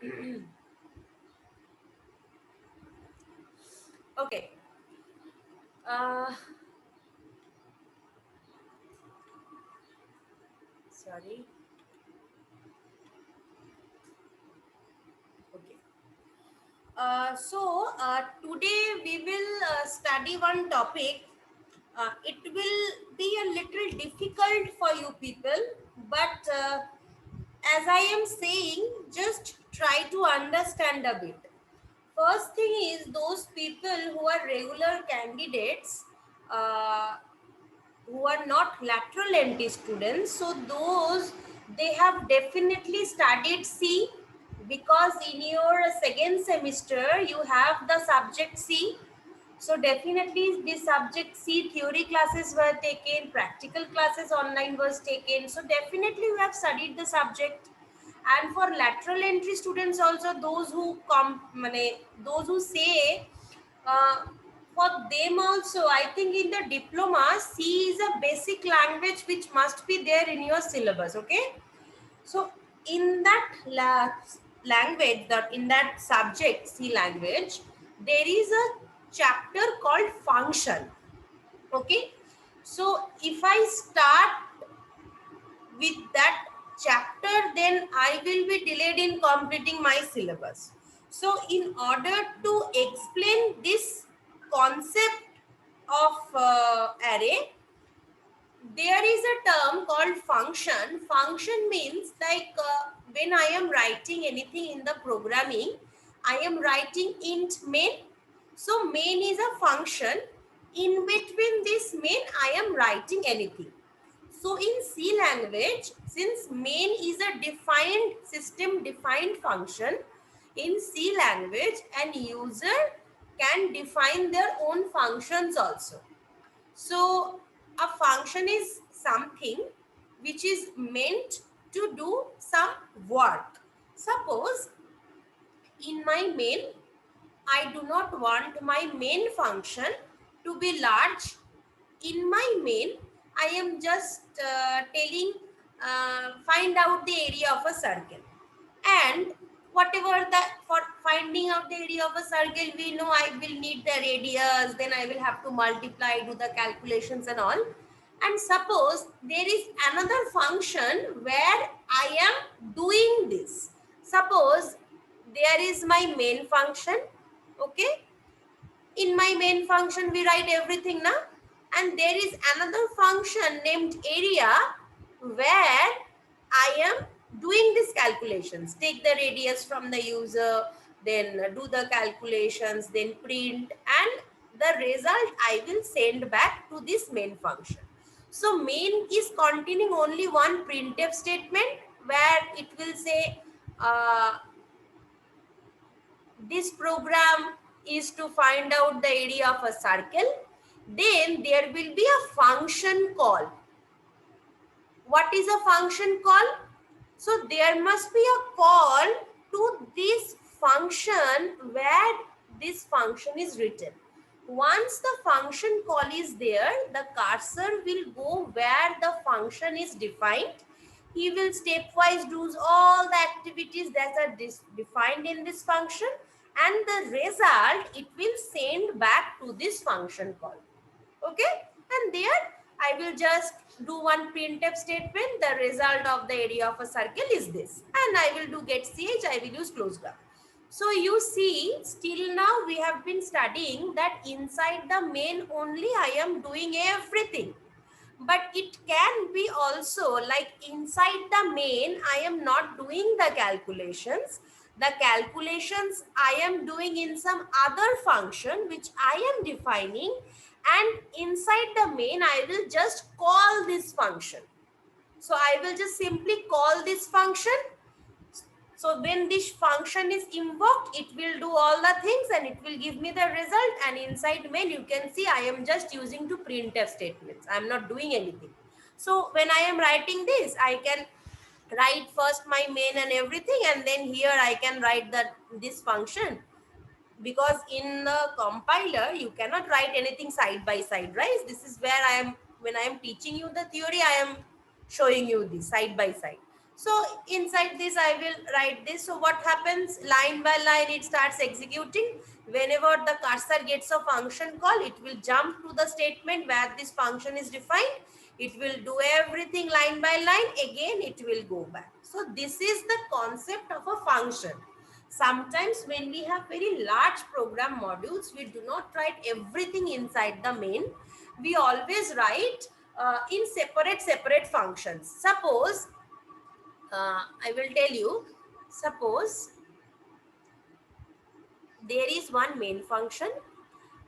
Okay. Uh, Sorry. Okay. Today we will study one topic. It will be a little difficult for you people, but as I am saying, just try to understand a bit. First thing is those people who are regular candidates, uh, who are not lateral entry students, so those they have definitely studied C, because in your second semester you have the subject C. So definitely the subject C theory classes were taken, practical classes online was taken, so definitely you have studied the subject. And for lateral entry students also, those who come those who say, uh, for them also, I think in the diploma C is a basic language which must be there in your syllabus. Okay, so in that language, that in that subject C language, there is a chapter called function. Okay, so if I start with that chapter, then I will be delayed in completing my syllabus. So in order to explain this concept of array, there is a term called function. Function means like, when I am writing anything in the programming, I am writing int main. So main is a function. In between this main I am writing anything. So in C language, since main is a defined system defined function, in C language an user can define their own functions also. So a function is something which is meant to do some work. Suppose in my main, I do not want my main function to be large. In my main, I am just telling, find out the area of a circle. And whatever that, for finding out the area of a circle, we know I will need the radius, then I will have to multiply, do the calculations and all. And suppose there is another function where I am doing this. Suppose there is my main function. Okay, in my main function we write everything now, and there is another function named area where I am doing these calculations, take the radius from the user, then do the calculations, then print, and the result I will send back to this main function. So main is containing only one printf statement where it will say, uh, this program is to find out the area of a circle. Then there will be a function call. What is a function call? So there must be a call to this function where this function is written. Once the function call is there, the cursor will go where the function is defined. He will stepwise do all the activities that are defined in this function, and the result it will send back to this function call. Okay, and there I will just do one printf statement. The result of the area of a circle is this, and I will do get ch. I will use close graph. So you see, still now we have been studying that inside the main only I am doing everything, but it can be also like inside the main I am not doing the calculations. The calculations I am doing in some other function which I am defining, and inside the main I will just call this function. So I will just simply call this function. So when this function is invoked, it will do all the things and it will give me the result. And inside main, you can see I am just using to printf statements. I am not doing anything. So when I am writing this, I can write first my main and everything, and then here I can write this function, because in the compiler you cannot write anything side by side, right? This is where I am, when I am teaching you the theory, I am showing you this side by side. So inside this I will write this. So what happens, line by line it starts executing. Whenever the cursor gets a function call, it will jump to the statement where this function is defined. It will do everything line by line, again it will go back. So this is the concept of a function. Sometimes when we have very large program modules, we do not write everything inside the main. We always write in separate functions. Suppose I will tell you, suppose there is one main function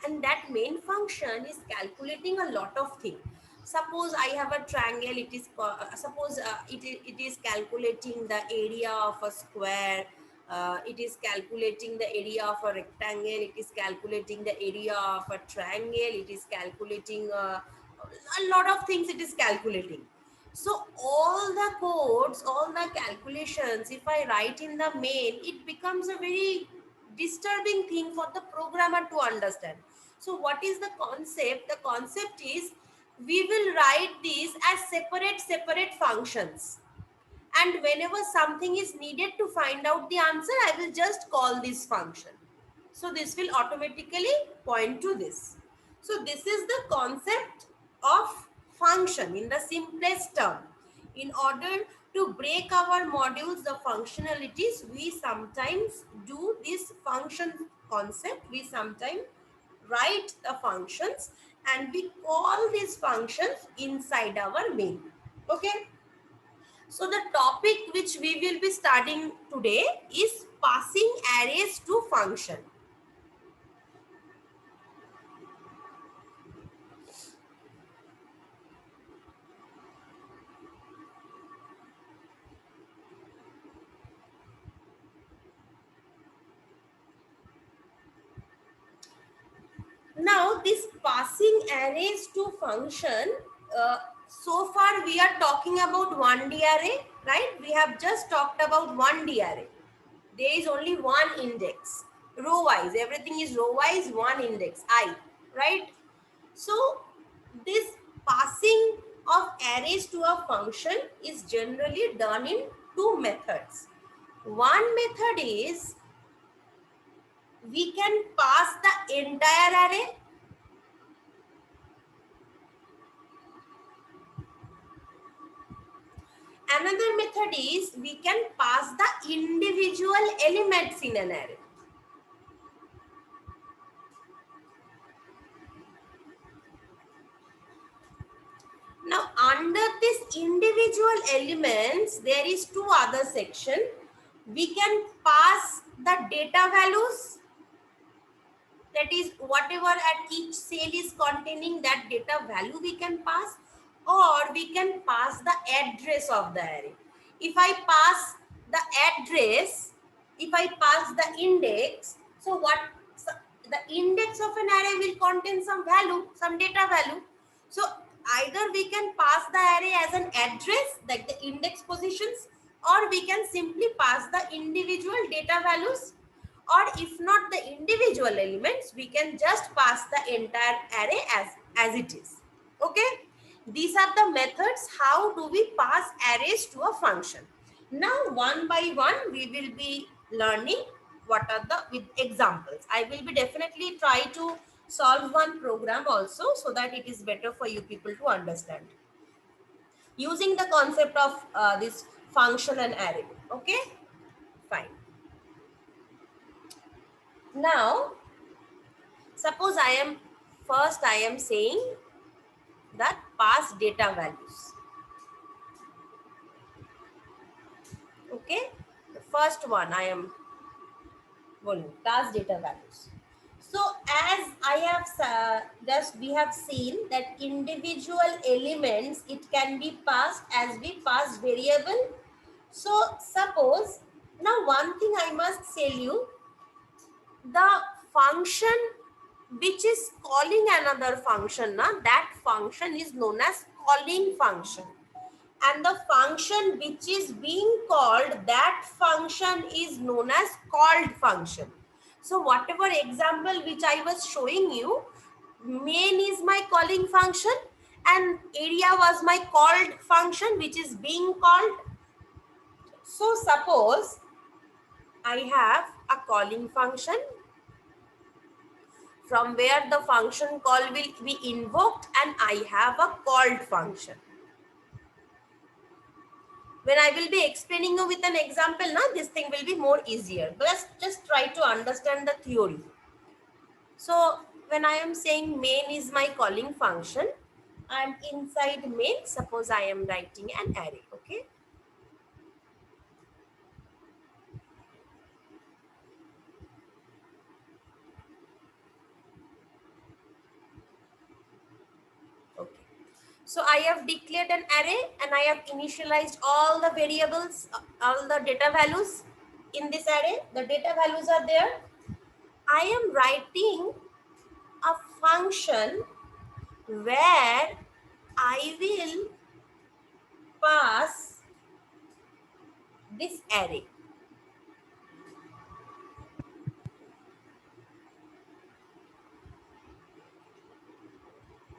and that main function is calculating a lot of things. Suppose I have a triangle, it is suppose it is calculating the area of a square, it is calculating the area of a rectangle, it is calculating the area of a triangle, it is calculating a lot of things, it is calculating. So all the codes, all the calculations, if I write in the main, it becomes a very disturbing thing for the programmer to understand. So what is the concept? The concept is we will write these as separate functions. And whenever something is needed to find out the answer, I will just call this function. So this will automatically point to this. So this is the concept of function in the simplest term. In order to break our modules, the functionalities, we sometimes do this function concept. We sometimes write the functions and we call these functions inside our main. Okay. So the topic which we will be studying today is passing arrays to function. Now this passing arrays to function, so far we are talking about 1D array, right? We have just talked about 1D array. There is only one index, row wise, everything is row wise, one index, I, right? So this passing of arrays to a function is generally done in two methods. One method is we can pass the entire array. Another method is we can pass the individual elements in an array. Now under this individual elements, there is two other section. We can pass the data values, that is whatever at each cell is containing that data value we can pass, or we can pass the address of the array. If I pass the address, if I pass the index, so what, so the index of an array will contain some value, some data value. So either we can pass the array as an address, like the index positions, or we can simply pass the individual data values, or if not the individual elements, we can just pass the entire array as it is. Okay, these are the methods how do we pass arrays to a function. Now one by one we will be learning what are the with examples. I will be definitely try to solve one program also, so that it is better for you people to understand using the concept of this function and array. Okay, fine. Now suppose I am saying that pass data values. Okay, the first one I am going pass data values. So as I have just we have seen that individual elements, it can be passed as we pass variable. So suppose, now one thing I must tell you, the function which is calling another function, that function is known as calling function, and the function which is being called, that function is known as called function. So whatever example which I was showing you, main is my calling function and area was my called function which is being called. So suppose I have a calling function from where the function call will be invoked, and I have a called function. When I will be explaining you with an example, now this thing will be more easier. But just try to understand the theory. So when I am saying main is my calling function, and inside main, suppose I am writing an array, okay? Okay. So I have declared an array and I have initialized all the variables, all the data values in this array. The data values are there. I am writing a function where I will pass this array.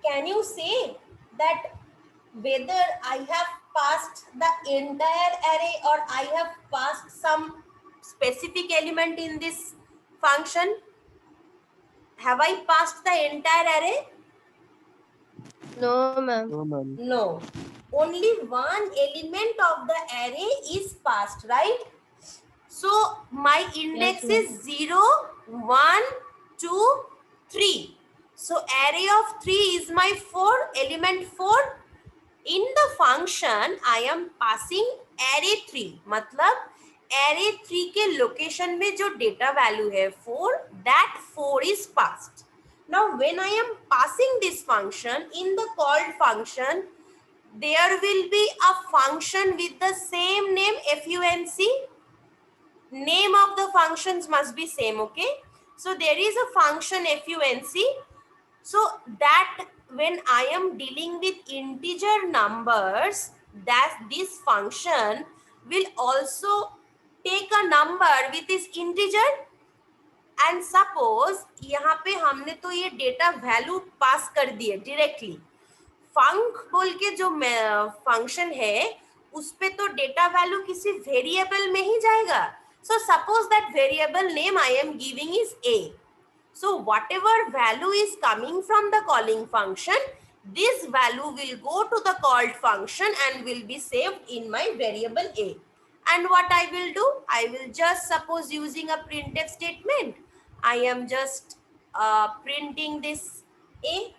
Can you say that whether I have passed the entire array or I have passed some specific element in this function? Have I passed the entire array? No, ma'am. No, ma'am. No. Only one element of the array is passed, right? So my Yes, index ma'am. is 0, 1, 2, 3. So array of 3 is my 4, element 4. In the function I am passing array 3. मतलब array 3 के location में जो data value है 4, that 4 is passed. Now when I am passing this function in the called function, there will be a function with the same name, func. Name of the functions must be same, okay? So there is a function func, so that when I am dealing with integer numbers, that this function will also take a number with this integer. And suppose यहाँ पे हमने तो ये data value pass कर दिए directly, फंक बोल के जो फंक्शन है उस पे तो डेटा वैल्यू किसी वेरिएबल में ही जाएगा. So suppose that variable name I am giving is a. So whatever value is coming from the calling function, this value will go to the called function and will be saved in my variable a. And what I will do, I will just suppose using a printf statement, I am just printing this a.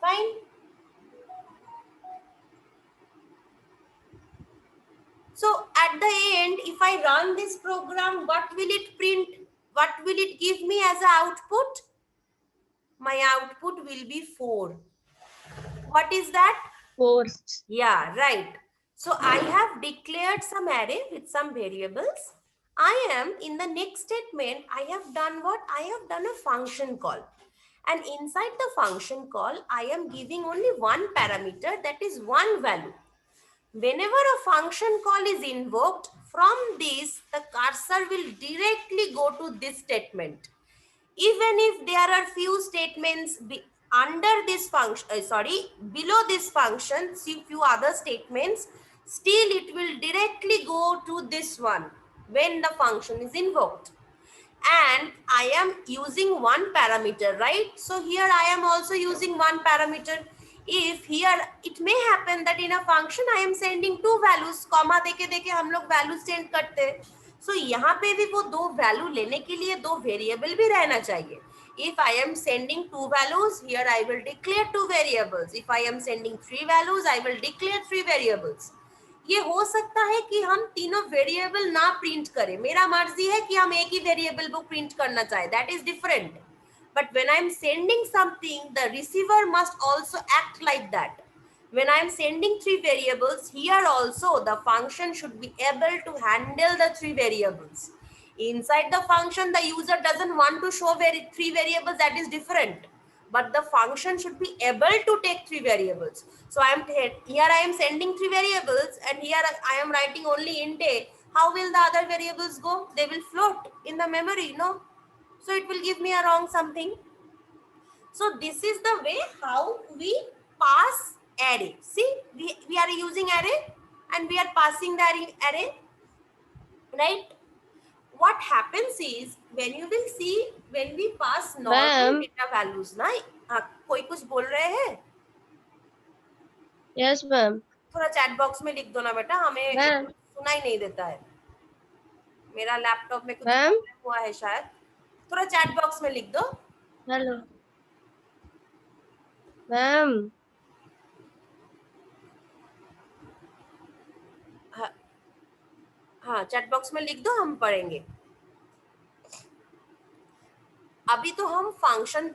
Fine. So at the end, if I run this program, what will it print? What will it give me as an output? My output will be 4. What is that? 4. Yeah, right. So I have declared some array with some variables. I am in the next statement, I have done what? I have done a function call. And inside the function call, I am giving only one parameter, that is one value. Whenever a function call is invoked, from this, the cursor will directly go to this statement. Even if there are few statements under this function, below this function, see few other statements, still it will directly go to this one when the function is invoked. And I am using one parameter, right? So here I am also using one parameter. If here it may happen that in a function I am sending two values, comma देके देके हम लोग value send करते हैं. So यहाँ पे भी वो दो value लेने के लिए दो variable भी रहना चाहिए. If I am sending two values, here I will declare two variables. If I am sending three values, I will declare three variables. ये हो सकता है कि हम तीनों वेरिएबल ना प्रिंट करें. मेरा मर्जी है कि हम एक ही वेरिएबल को प्रिंट करना चाहे, that is different. But when I am sending something, the receiver must also act like that. When I am sending three variables, here also the function should be able to handle the three variables. Inside the function, the user doesn't want to show three variables, that is different. But the function should be able to take three variables. So here I am sending three variables, and here I am writing only int a. How will the other variables go? They will float in the memory, no? So it will give me a wrong something. So this is the way how we pass array. See, we are using array and we are passing the array, right? What happens is when you will see, when we pass normal ma'am data values ना, कोई कुछ बोल रहे हैं? Yes ma'am थोड़ा chat box में लिख दो ना बेटा, हमें मैम सुनाई नहीं देता है, मेरा लैपटॉप में कुछ मैम प्रॉब्लम हुआ है शायद, थोड़ा चैट बॉक्स में लिख दो। हेलो मैम हाँ, हाँ चैट बॉक्स में लिख दो, हम पढ़ेंगे। अभी तो हम फंक्शन,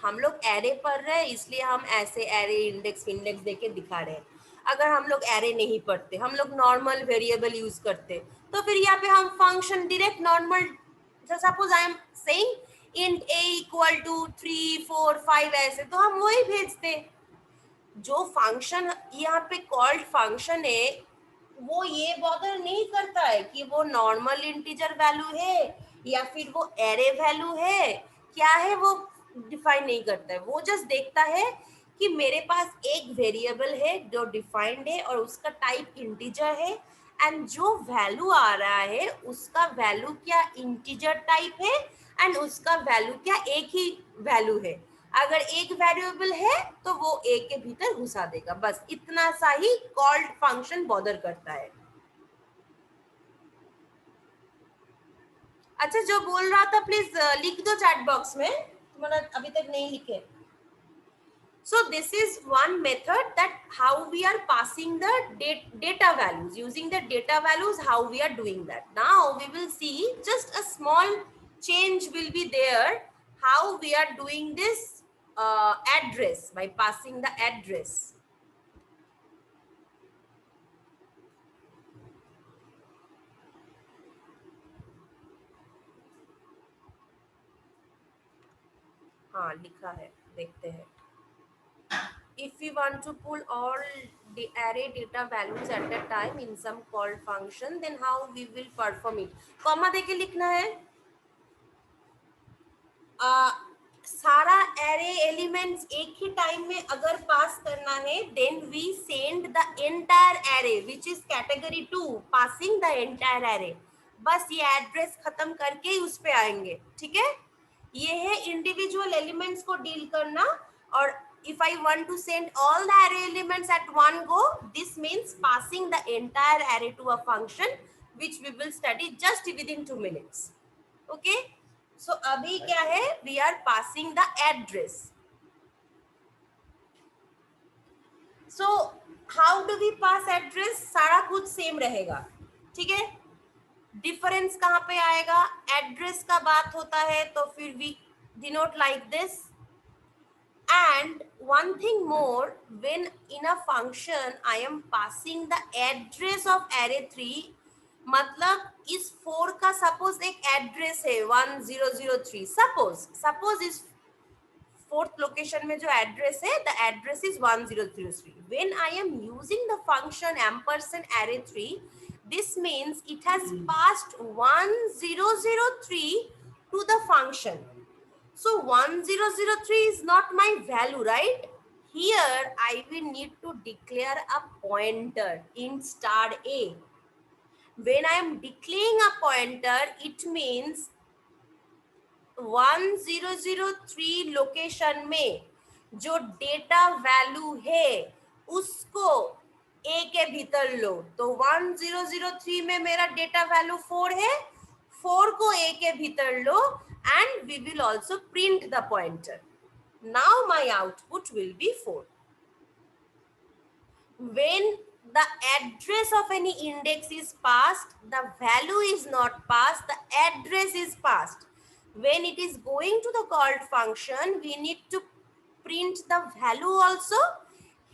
हम लोग एरे पढ़ रहे हैं, इसलिए हम ऐसे एरे इंडेक्स इंडेक्स देके दिखा रहे हैं। अगर हम लोग एरे नहीं पढ़ते, हम लोग नॉर्मल वेरिएबल यूज करते, तो फिर यहाँ पे हम function direct normal, suppose I am saying int a equal to 3 4 5 ऐसे, तो हम वही भेजते। जो फंक्शन यहाँ पे कॉल्ड फंक्शन है, वो ये बॉदर नहीं करता है कि वो नॉर्मल इंटीजर वैल्यू है या फिर वो एरे वैल्यू है, क्या है वो डिफाइन नहीं करता है। वो जस्ट देखता है कि मेरे पास एक वेरिएबल है जो डिफाइंड है और उसका टाइप इंटीजर है, एंड जो वैल्यू आ रहा है उसका वैल्यू क्या इंटीजर टाइप है एंड उसका वैल्यू क्या एक ही वैल्यू है। अगर एक वेरिएबल है तो वो ए के भीतर घुसा देगा, बस इतना सा ही कॉल्ड फंक्शन बॉदर करता है। अच्छा, जो बोल रहा था प्लीज लिख दो चैट बॉक्स में, तुम्हारा अभी तक नहीं लिखे। So this is one method that how we are passing the data values, using the data values, how we are doing that. Now we will see just a small change will be there, how we are doing this address by passing the address. हाँ लिखा है, देखते हैं। If we want to pull all the array data values at a time in some called function, then how we will perform it? Comma देके लिखना है। सारा array elements एक ही टाइम में अगर पास करना है, then we send the entire array which is category 2, passing the entire array. बस ये एड्रेस खत्म करके ही उस पे आएंगे, ठीक है। ये है इंडिविजुअल एलिमेंट्स को डील करना। और if I want to send all the array elements at one go, this means passing the entire array to a function which we will study just within 2 minutes. Okay, so अभी क्या है, we are passing the address. So how do we pass address? सारा कुछ same रहेगा, ठीक है। Difference कहाँ पे आएगा, एड्रेस का बात होता है तो फिर we denote like this. And one thing more, when in a function I am passing the address of array 3, मतलब इस 4 का सपोज एक एड्रेस है 1003, सपोज इस फोर्थ लोकेशन में जो एड्रेस है, the address is 1003। When I am using the function ampersand array 3, this means it has passed 1003 to the function. So 1003 is not my value, right? Here I will need to declare a pointer in star a. When I am declaring a pointer, it means 1003 location में जो data value है उसको ए के भीतर लो। तो 1003 में मेरा data value 4 है, 4 को ए के भीतर लो and we will also print the pointer. Now my output will be 4। When the address of any index is passed, the value is not passed, the address is passed. When it is going to the called function, we need to print the value also.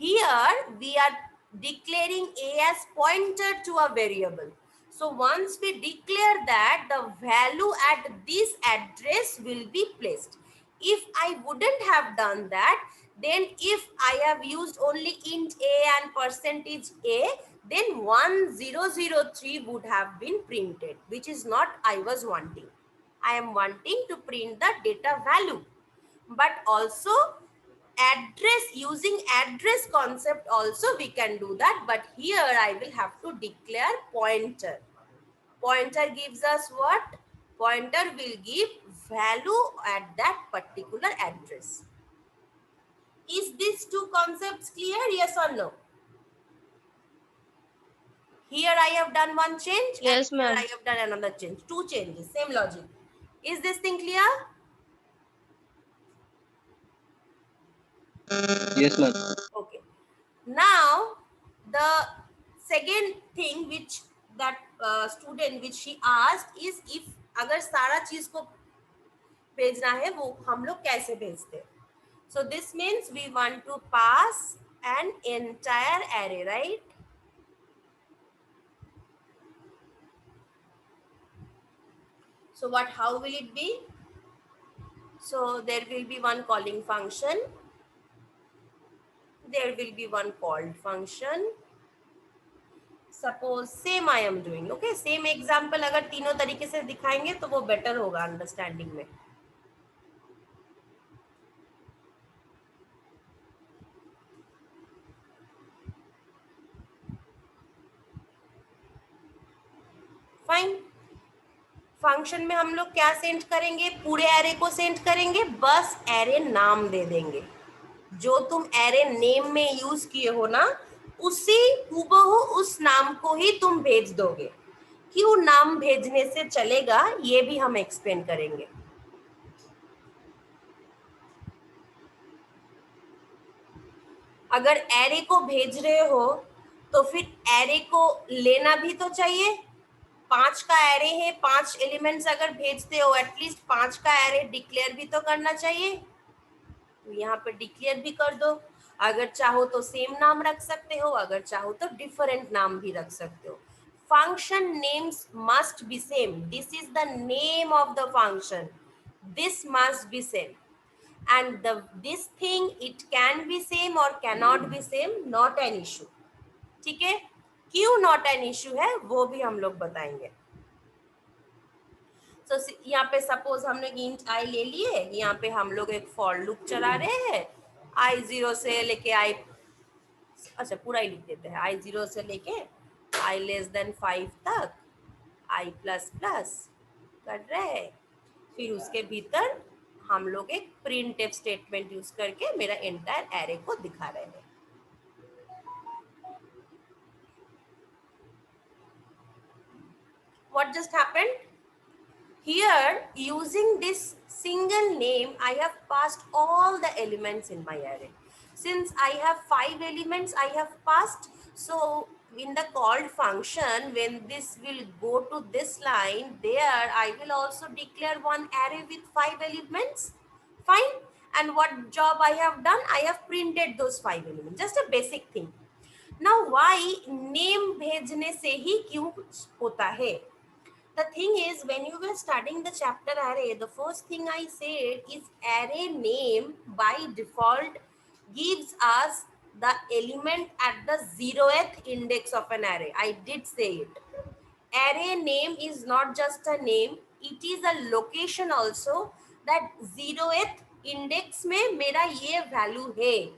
Here we are declaring a as pointer to a variable. So once we declare that, the value at this address will be placed. If I wouldn't have done that, then if I have used only int a and percentage a, then 1003 would have been printed, which is not I was wanting. I am wanting to print the data value. But also address, using address concept also we can do that, but here I will have to declare pointer. Pointer gives us what? Pointer will give value at that particular address. Is these two concepts clear? Yes or no? Here I have done one change and Yes, here ma'am. I have done another change. Two changes, same logic. Is this thing clear? Yes, ma'am. Okay. Now the second thing which that student which she asked is if अगर सारा चीज को भेजना है वो हम लोग कैसे भेजते हैं. So this means we want to pass an entire array, right? So what, how will it be? So there will be one calling function, there will be one called function. Suppose same I am doing, okay, same example अगर तीनों तरीके से दिखाएंगे तो वो better होगा understanding में. Fine. Function में हम लोग क्या सेंड करेंगे? पूरे एरे को सेंड करेंगे, बस एरे नाम दे देंगे. जो तुम एरे नेम में यूज किए हो ना, उसी हूबहू उस नाम को ही तुम भेज दोगे. क्यों नाम भेजने से चलेगा ये भी हम एक्सप्लेन करेंगे. अगर एरे को भेज रहे हो तो फिर एरे को लेना भी तो चाहिए. 5 का एरे है, 5 एलिमेंट्स अगर भेजते हो एटलीस्ट 5 का एरे डिक्लेयर भी तो करना चाहिए. तो यहाँ पे डिक्लेयर भी कर दो. अगर चाहो तो सेम नाम रख सकते हो, अगर चाहो तो डिफरेंट नाम भी रख सकते हो. Function names must be same. This is the name of the function. This must be same. And this thing it can be same or cannot be same, not an issue. ठीक है. क्यों not an issue है वो भी हम लोग बताएंगे. So यहाँ पे सपोज हमने int i ले लिए, यहाँ पे हम लोग एक फॉर लूप चला रहे हैं. i0 से लेके i, अच्छा पूरा ही लिख देते हैं. i0 से लेके i लेस देन 5 तक i प्लस प्लस कर रहे हैं. फिर उसके भीतर हम लोग एक प्रिंट एफ स्टेटमेंट यूज करके मेरा एंटायर एरे को दिखा रहे हैं. What just happened? Here, using this single name, I have passed all the elements in my array. Since I have 5 elements, I have passed. So, in the called function, when this will go to this line, there I will also declare one array with 5 elements. Fine. And what job I have done? I have printed those 5 elements. Just a basic thing. Now, why name भेजने से ही क्यों होता है? The thing is, when you were studying the chapter array, the first thing I said is array name by default gives us the element at the 0th index of an array. I did say it. Array name is not just a name, it is a location also, that 0th index में मेरा ये value है.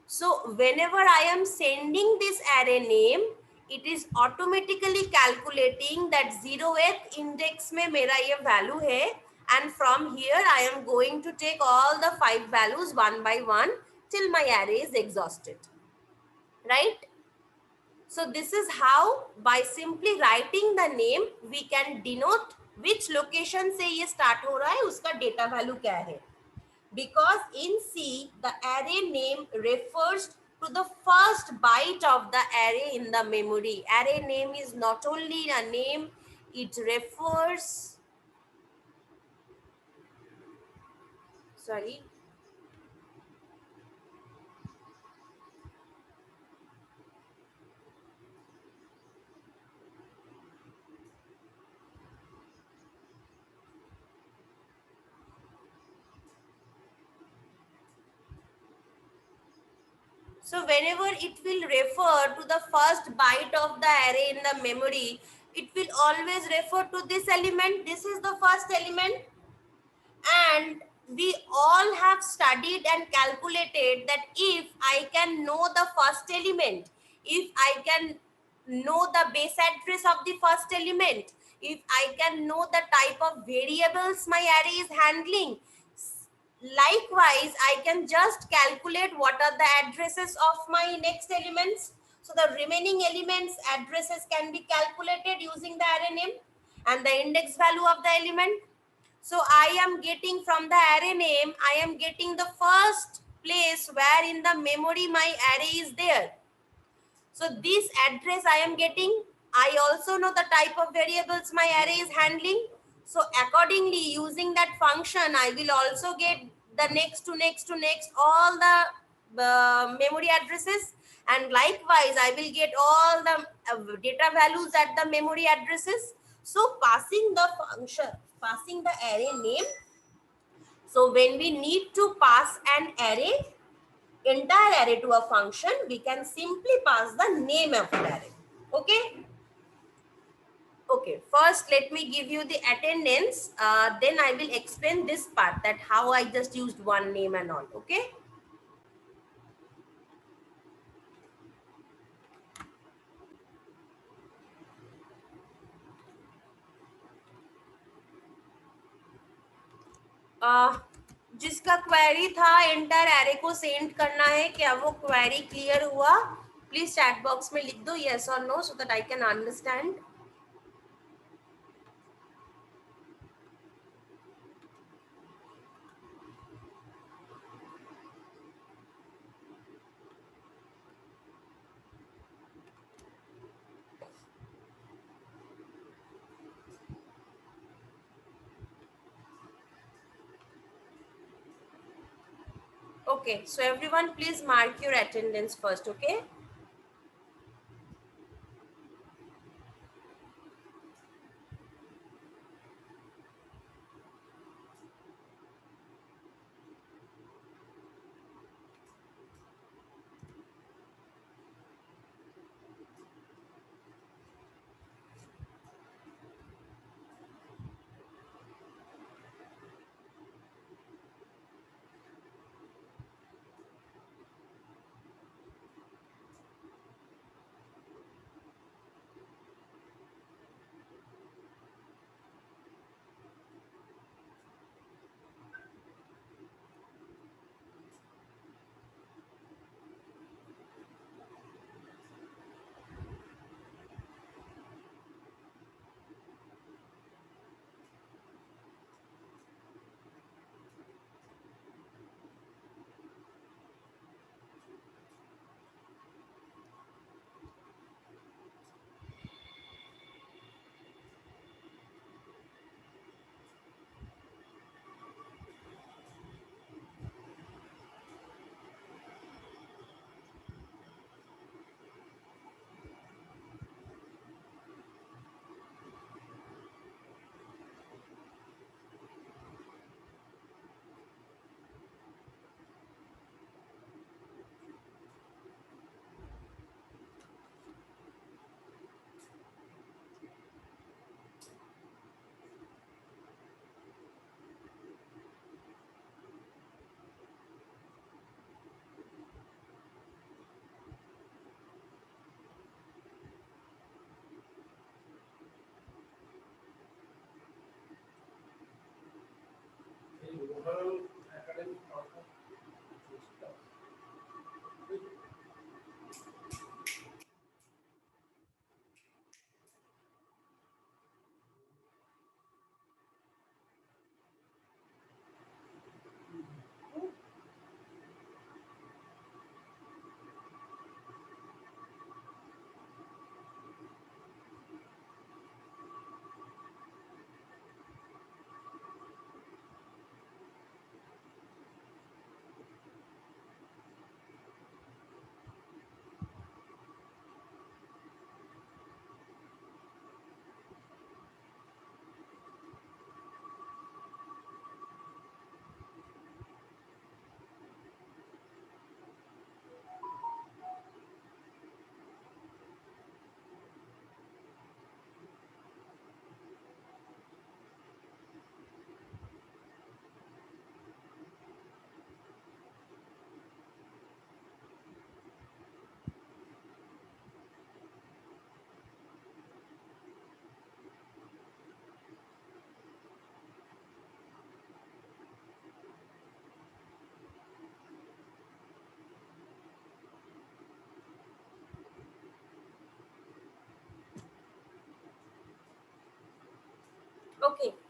So whenever I am sending this array name, it is automatically calculating that 0th index में मेरा ये value है, and from here I am going to take all the 5 values one by one till my array is exhausted, right? So this is how, by simply writing the name, we can denote which location से ये start हो रहा है, उसका data value क्या है. Because in C, the array name refers to the first byte of the array in the memory. Array name is not only a name, it refers, sorry, so whenever it will refer to the first byte of the array in the memory, it will always refer to this element. This is the first element. And we all have studied and calculated that if I can know the first element, if I can know the base address of the first element, if I can know the type of variables my array is handling, likewise I can just calculate what are the addresses of my next elements. So the remaining elements addresses can be calculated using the array name and the index value of the element. So I am getting from the array name, I am getting the first place where in the memory my array is there. So this address I am getting. I also know the type of variables my array is handling. So accordingly, using that function, I will also get the next to next to next all the memory addresses. And likewise, I will get all the data values at the memory addresses. So passing the function, passing the array name. So when we need to pass an array, entire array to a function, we can simply pass the name of the array. Okay. Okay, first let me give you the attendance, then I will explain this part, that how I just used one name and all. Okay. जिसका query था entire array को send करना है, क्या वो query clear हुआ? Please chat box में लिख दो यस और no, so that I can understand. Okay, so everyone please mark your attendance first. Okay.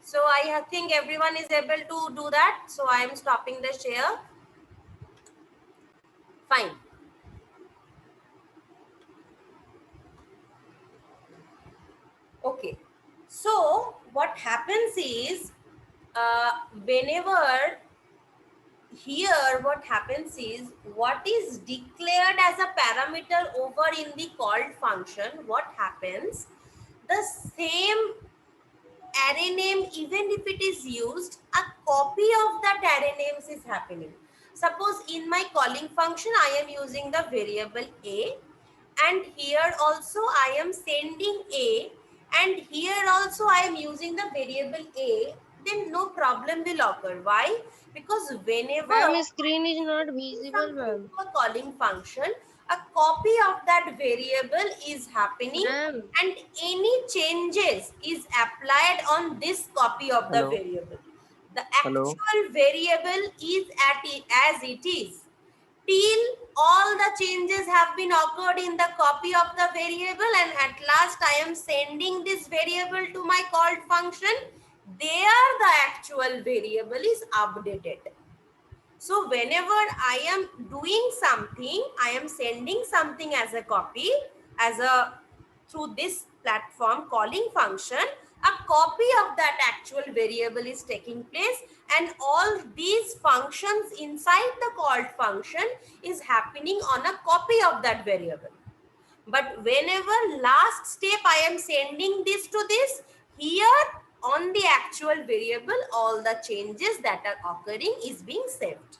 So I think everyone is able to do that. So I am stopping the share. Fine. Okay. So what happens is, whenever here what happens is, what is declared as a parameter over in the called function, what happens, the same array name, even if it is used, a copy of that array names is happening. Suppose in my calling function I am using the variable a, and here also I am sending a, and here also I am using the variable a, then no problem will occur. Why? Because whenever Ma'am, screen is not visible, something ma'am. to a calling function, a copy of that variable is happening, Ma'am, and any changes is applied on this copy of the Hello, variable. The hello. actual variable is at it as it is till all the changes have been occurred in the copy of the variable, and at last I am sending this variable to my called function. There the actual variable is updated. So whenever I am doing something, I am sending something as a copy, as a through this platform calling function, a copy of that actual variable is taking place, and all these functions inside the called function is happening on a copy of that variable. But whenever last step I am sending this to this, here on the actual variable, all the changes that are occurring is being saved.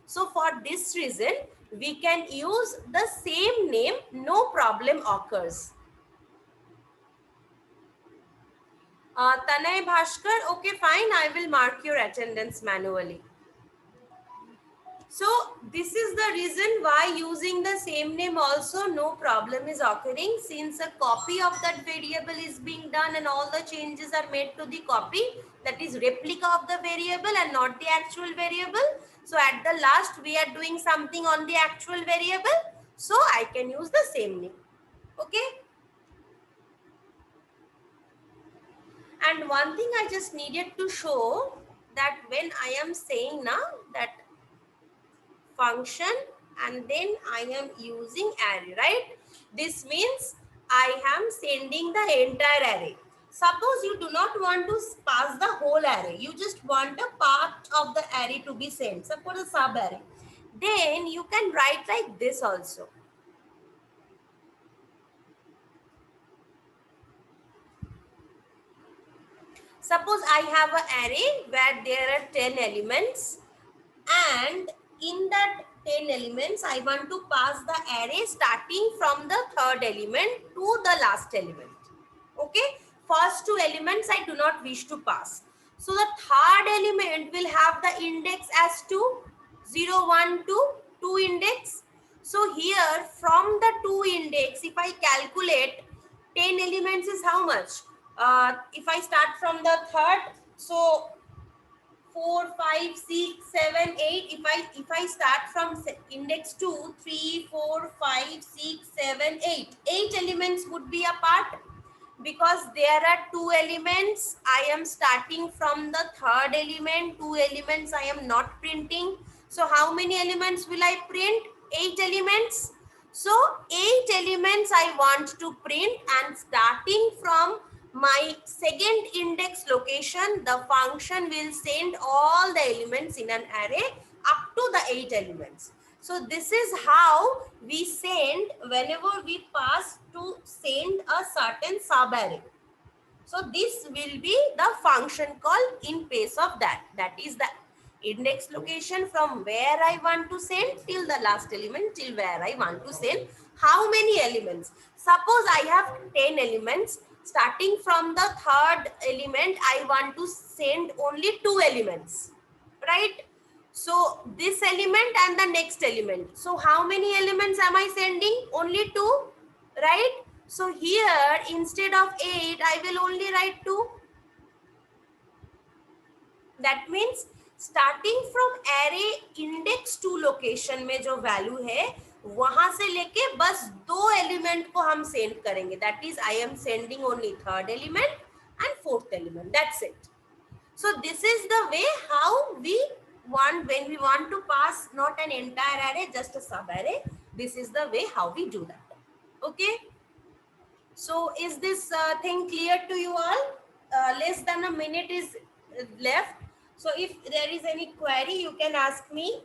So for this reason, we can use the same name, no problem occurs. Tanay Bhaskar, okay fine, I will mark your attendance manually. So this is the reason why using the same name also no problem is occurring, since a copy of that variable is being done and all the changes are made to the copy, that is replica of the variable and not the actual variable. So at the last we are doing something on the actual variable, so I can use the same name. Okay. And one thing I just needed to show, that when I am saying now that function and then I am using array, right? This means I am sending the entire array. Suppose you do not want to pass the whole array, you just want a part of the array to be sent, suppose a sub array. Then you can write like this also. Suppose I have an array where there are 10 elements, and in that 10 elements I want to pass the array starting from the third element to the last element. Okay, first two elements I do not wish to pass, so the third element will have the index as 2, 0, 1, 2, 2 index. So here from the 2 index, if I calculate 10 elements is how much? If I start from the third, so 4, 5, 6, 7, 8. If I start from index 2, 3, 4, 5, 6, 7, 8. 8 elements would be a part, because there are 2 elements. I am starting from the third element. 2 elements I am not printing. So how many elements will I print? 8 elements. So 8 elements I want to print, and starting from my second index location, the function will send all the elements in an array up to the 8 elements. So this is how we send whenever we pass to send a certain subarray. So this will be the function call in place of that. That is the index location from where I want to send till the last element, till where I want to send. How many elements? Suppose I have 10 elements. Starting from the third element, I want to send only 2 elements, right? So this element and the next element. So how many elements am I sending? Only 2, right? So here instead of 8, I will only write 2. That means starting from array index 2 location में जो value है, वहां से लेके बस 2 element को हम send करेंगे. That is I am sending only third element and fourth element. That's it. So this is the way how we want, when we want to pass not an entire array, just a sub array, this is the way how we do that. Okay, so is this thing clear to you all? Less than a minute is left, so if there is any query you can ask me.